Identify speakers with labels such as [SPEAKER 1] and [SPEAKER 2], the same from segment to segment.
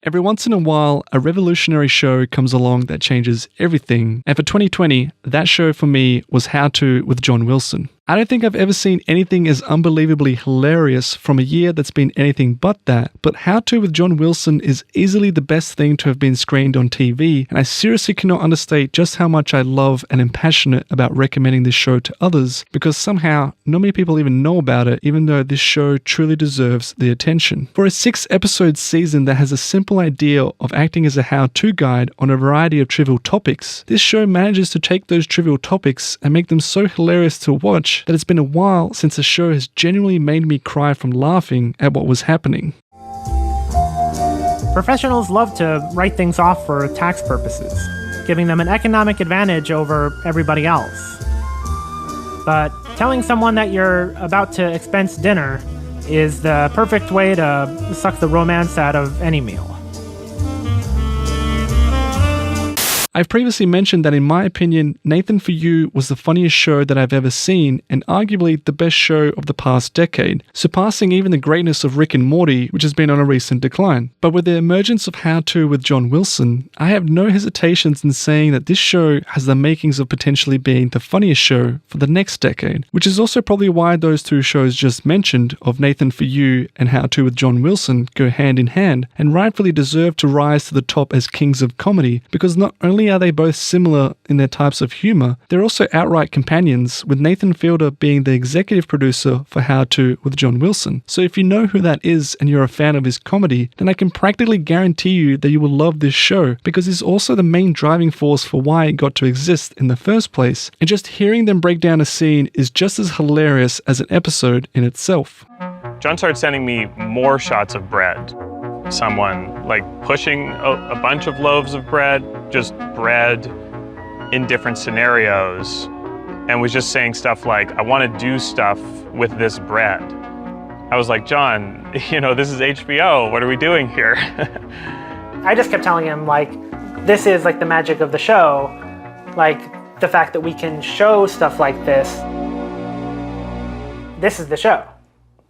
[SPEAKER 1] Every once in a while, a revolutionary show comes along that changes everything, and for 2020, that show for me was How To with John Wilson. I don't think I've ever seen anything as unbelievably hilarious from a year that's been anything but that, but How To with John Wilson is easily the best thing to have been screened on TV, and I seriously cannot understate just how much I love and am passionate about recommending this show to others, because somehow not many people even know about it, even though this show truly deserves the attention. For a 6-episode season that has a simple idea of acting as a how-to guide on a variety of trivial topics, this show manages to take those trivial topics and make them so hilarious to watch that it's been a while since the show has genuinely made me cry from laughing at what was happening.
[SPEAKER 2] Professionals love to write things off for tax purposes, giving them an economic advantage over everybody else. But telling someone that you're about to expense dinner is the perfect way to suck the romance out of any meal.
[SPEAKER 1] I've previously mentioned that in my opinion, Nathan For You was the funniest show that I've ever seen and arguably the best show of the past decade, surpassing even the greatness of Rick and Morty, which has been on a recent decline. But with the emergence of How To with John Wilson, I have no hesitations in saying that this show has the makings of potentially being the funniest show for the next decade, which is also probably why those two shows just mentioned of Nathan For You and How To with John Wilson go hand in hand and rightfully deserve to rise to the top as kings of comedy, because not only are they both similar in their types of humor, they're also outright companions, with Nathan Fielder being the executive producer for How To with John Wilson. So if you know who that is and you're a fan of his comedy, then I can practically guarantee you that you will love this show, because he's also the main driving force for why it got to exist in the first place, and just hearing them break down a scene is just as hilarious as an episode in itself.
[SPEAKER 3] John started sending me more shots of bread. Someone like pushing a bunch of loaves of bread, just bread in different scenarios, and was just saying stuff like, I want to do stuff with this bread. I was like, John, this is HBO. What are we doing here?
[SPEAKER 2] I just kept telling him, this is the magic of the show. The fact that we can show stuff like this. This is the show.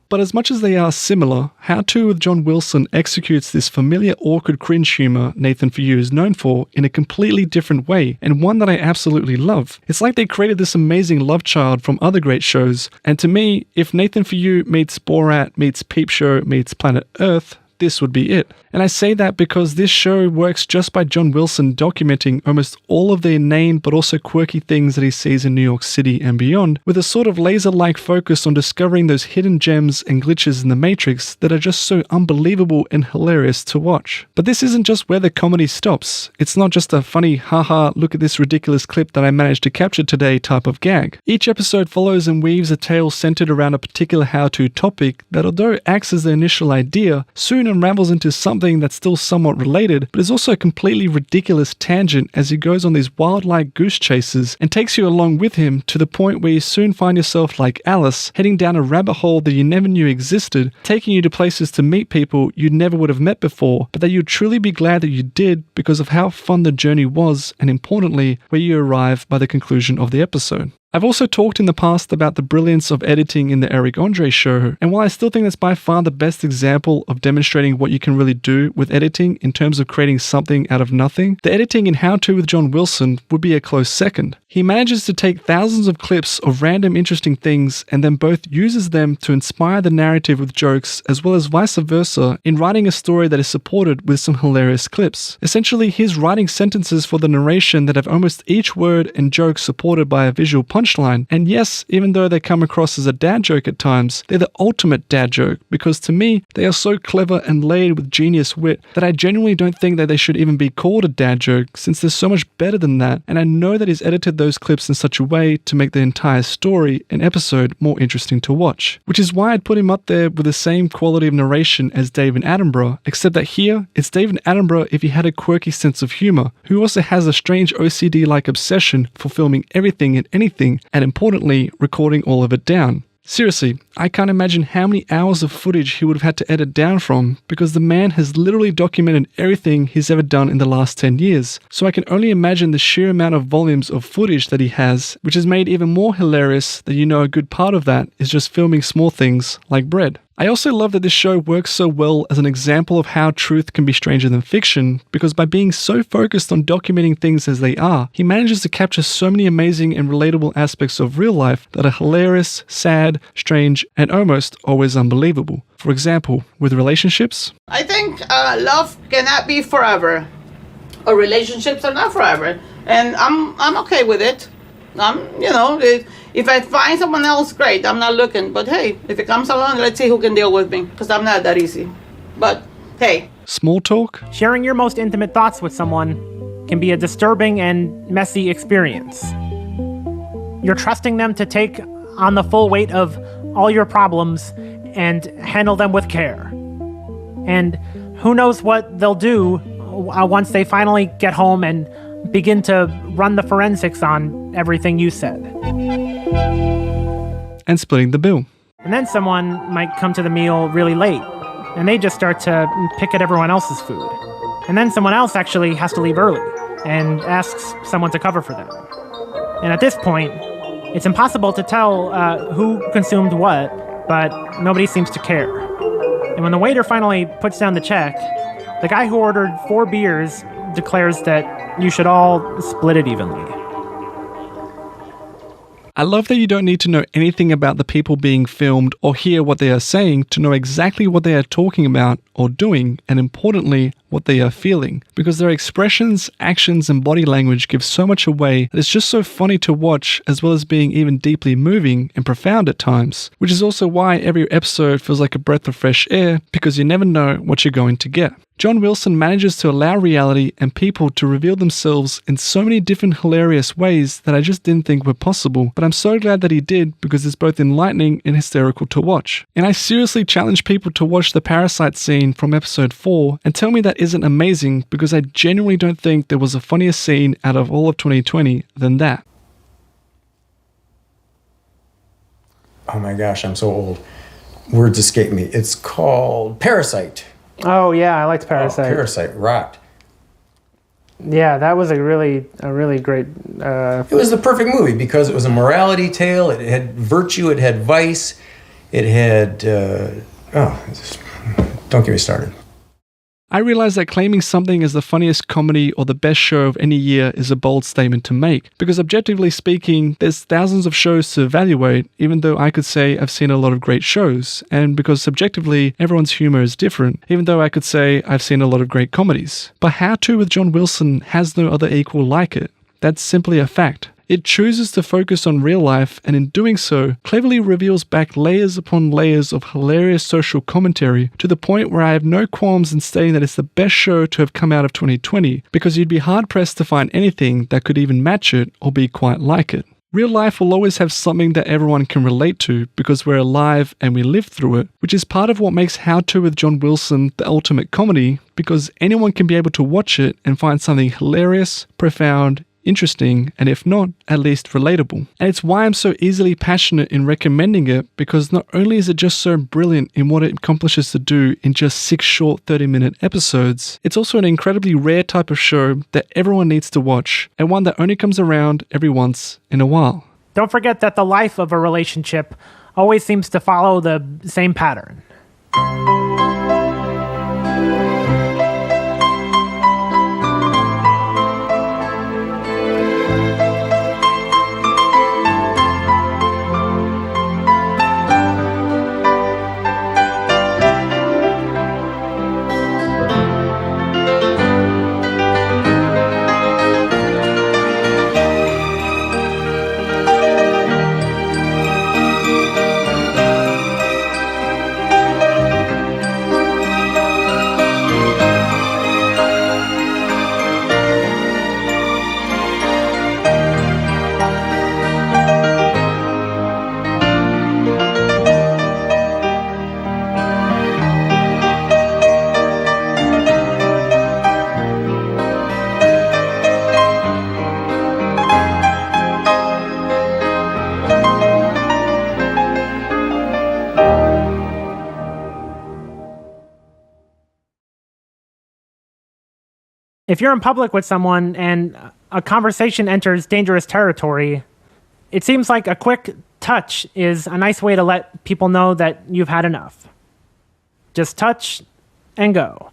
[SPEAKER 1] But as much as they are similar, How To with John Wilson executes this familiar awkward cringe humor Nathan For You is known for in a completely different way, and one that I absolutely love. It's like they created this amazing love child from other great shows, and to me, if Nathan For You meets Borat meets Peep Show meets Planet Earth, this would be it. And I say that because this show works just by John Wilson documenting almost all of the inane but also quirky things that he sees in New York City and beyond, with a sort of laser-like focus on discovering those hidden gems and glitches in the Matrix that are just so unbelievable and hilarious to watch. But this isn't just where the comedy stops. It's not just a funny, haha, look at this ridiculous clip that I managed to capture today type of gag. Each episode follows and weaves a tale centered around a particular how-to topic that, although acts as the initial idea, soon unravels into something that's still somewhat related, but is also a completely ridiculous tangent as he goes on these wild-like goose chases and takes you along with him to the point where you soon find yourself like Alice, heading down a rabbit hole that you never knew existed, taking you to places to meet people you never would have met before, but that you'd truly be glad that you did because of how fun the journey was, and importantly, where you arrive by the conclusion of the episode. I've also talked in the past about the brilliance of editing in the Eric Andre show, and while I still think that's by far the best example of demonstrating what you can really do with editing in terms of creating something out of nothing, the editing in How To with John Wilson would be a close second. He manages to take thousands of clips of random interesting things and then both uses them to inspire the narrative with jokes as well as vice versa in writing a story that is supported with some hilarious clips. Essentially, he's writing sentences for the narration that have almost each word and joke supported by a visual punchline, and yes, even though they come across as a dad joke at times, they're the ultimate dad joke, because to me, they are so clever and layered with genius wit that I genuinely don't think that they should even be called a dad joke, since they're so much better than that, and I know that he's edited those clips in such a way to make the entire story and episode more interesting to watch, which is why I'd put him up there with the same quality of narration as David Attenborough, except that here, it's David Attenborough if he had a quirky sense of humor, who also has a strange OCD-like obsession for filming everything and anything, and importantly, recording all of it down. Seriously, I can't imagine how many hours of footage he would have had to edit down from, because the man has literally documented everything he's ever done in the last 10 years. So I can only imagine the sheer amount of volumes of footage that he has, which is made even more hilarious that a good part of that is just filming small things like bread. I also love that this show works so well as an example of how truth can be stranger than fiction, because by being so focused on documenting things as they are, he manages to capture so many amazing and relatable aspects of real life that are hilarious, sad, strange, and almost always unbelievable. For example, with relationships.
[SPEAKER 4] I think love cannot be forever, or relationships are not forever, and I'm okay with it. If I find someone else, great. I'm not looking, but hey, if it comes along, let's see who can deal with me, because I'm not that easy. But hey.
[SPEAKER 1] Small talk.
[SPEAKER 2] Sharing your most intimate thoughts with someone can be a disturbing and messy experience. You're trusting them to take on the full weight of all your problems and handle them with care. And who knows what they'll do once they finally get home and begin to run the forensics on everything you said.
[SPEAKER 1] And splitting the bill.
[SPEAKER 2] And then someone might come to the meal really late, and they just start to pick at everyone else's food. And then someone else actually has to leave early and asks someone to cover for them. And at this point, it's impossible to tell who consumed what, but nobody seems to care. And when the waiter finally puts down the check, the guy who ordered 4 beers declares that you should all split it evenly.
[SPEAKER 1] I love that you don't need to know anything about the people being filmed or hear what they are saying to know exactly what they are talking about or doing, and importantly, what they are feeling. Because their expressions, actions, and body language give so much away that it's just so funny to watch, as well as being even deeply moving and profound at times. Which is also why every episode feels like a breath of fresh air, because you never know what you're going to get. John Wilson manages to allow reality and people to reveal themselves in so many different hilarious ways that I just didn't think were possible, but I'm so glad that he did, because it's both enlightening and hysterical to watch. And I seriously challenge people to watch the Parasite scene from episode 4 and tell me that isn't amazing, because I genuinely don't think there was a funnier scene out of all of 2020 than that.
[SPEAKER 5] Oh my gosh, I'm so old. Words escape me. It's called Parasite.
[SPEAKER 2] Oh yeah, I liked Parasite.
[SPEAKER 5] Oh, Parasite rocked.
[SPEAKER 2] Yeah, that was a really great.
[SPEAKER 5] It was the perfect movie because it was a morality tale. It had virtue. It had vice. It had. Don't get me started.
[SPEAKER 1] I realize that claiming something as the funniest comedy or the best show of any year is a bold statement to make, because objectively speaking, there's thousands of shows to evaluate, even though I could say I've seen a lot of great shows, and because subjectively, everyone's humor is different, even though I could say I've seen a lot of great comedies. But How To with John Wilson has no other equal like it. That's simply a fact. It chooses to focus on real life, and in doing so, cleverly reveals back layers upon layers of hilarious social commentary, to the point where I have no qualms in stating that it's the best show to have come out of 2020, because you'd be hard-pressed to find anything that could even match it or be quite like it. Real life will always have something that everyone can relate to, because we're alive and we live through it, which is part of what makes How To with John Wilson the ultimate comedy, because anyone can be able to watch it and find something hilarious, profound, interesting, and if not, at least relatable. And it's why I'm so easily passionate in recommending it, because not only is it just so brilliant in what it accomplishes to do in just 6 short 30-minute episodes, it's also an incredibly rare type of show that everyone needs to watch, and one that only comes around every once in a while.
[SPEAKER 2] Don't forget that the life of a relationship always seems to follow the same pattern. If you're in public with someone and a conversation enters dangerous territory, it seems like a quick touch is a nice way to let people know that you've had enough. Just touch and go.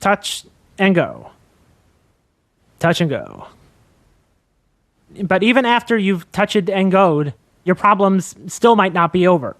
[SPEAKER 2] Touch and go. Touch and go. But even after you've touched and goed, your problems still might not be over.